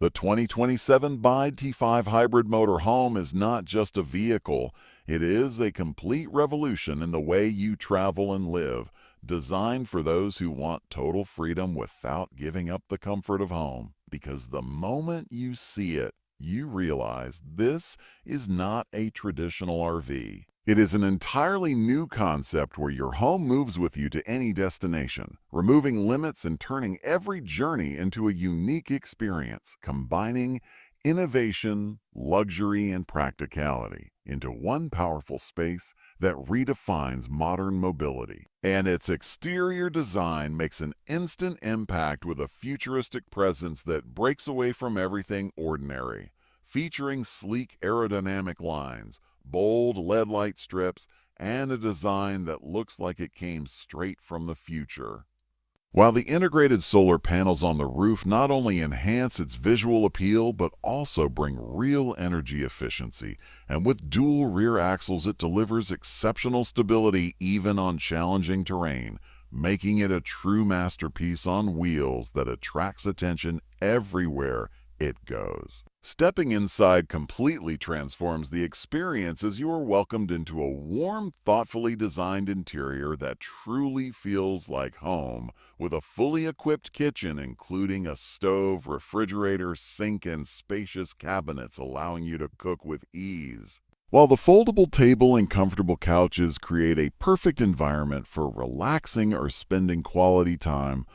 The 2027 BYD T5 Hybrid Motorhome is not just a vehicle, it is a complete revolution in the way you travel and live, designed for those who want total freedom without giving up the comfort of home. Because the moment you see it, you realize this is not a traditional RV. It is an entirely new concept where your home moves with you to any destination, removing limits and turning every journey into a unique experience, combining innovation, luxury, and practicality into one powerful space that redefines modern mobility. And its exterior design makes an instant impact with a futuristic presence that breaks away from everything ordinary, featuring sleek aerodynamic lines, bold LED light strips, and a design that looks like it came straight from the future. While the integrated solar panels on the roof not only enhance its visual appeal but also bring real energy efficiency, and with dual rear axles it delivers exceptional stability even on challenging terrain, making it a true masterpiece on wheels that attracts attention everywhere it goes. Stepping inside completely transforms the experience as you are welcomed into a warm, thoughtfully designed interior that truly feels like home, with a fully equipped kitchen including a stove, refrigerator, sink, and spacious cabinets allowing you to cook with ease. While the foldable table and comfortable couches create a perfect environment for relaxing or spending quality time,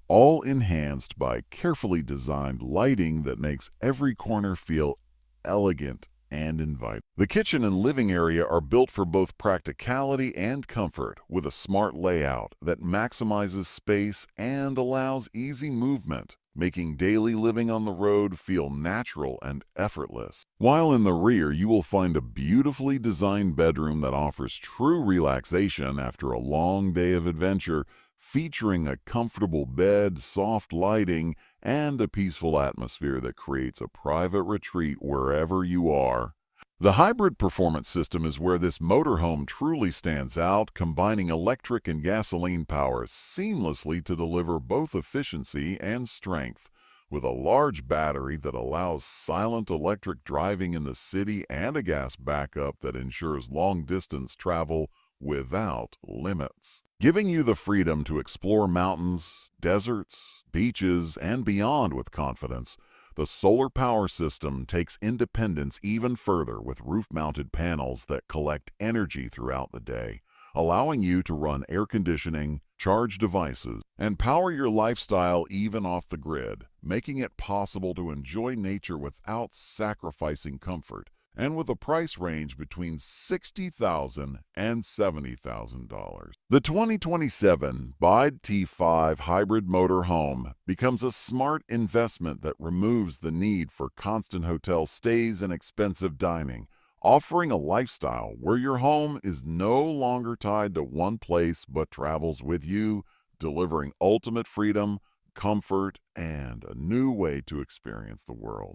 all enhanced by carefully designed lighting that makes every corner feel elegant and inviting. The kitchen and living area are built for both practicality and comfort, with a smart layout that maximizes space and allows easy movement, making daily living on the road feel natural and effortless. While in the rear, you will find a beautifully designed bedroom that offers true relaxation after a long day of adventure, featuring a comfortable bed, soft lighting, and a peaceful atmosphere that creates a private retreat wherever you are. The hybrid performance system is where this motorhome truly stands out, combining electric and gasoline power seamlessly to deliver both efficiency and strength. With a large battery that allows silent electric driving in the city and a gas backup that ensures long-distance travel without limits, giving you the freedom to explore mountains, deserts, beaches, and beyond with confidence. The solar power system takes independence even further with roof-mounted panels that collect energy throughout the day, allowing you to run air conditioning, charge devices, and power your lifestyle even off the grid, making it possible to enjoy nature without sacrificing comfort, and with a price range between $60,000 and $70,000. The 2027 BYD T5 Hybrid Motorhome becomes a smart investment that removes the need for constant hotel stays and expensive dining, offering a lifestyle where your home is no longer tied to one place but travels with you, delivering ultimate freedom, comfort, and a new way to experience the world.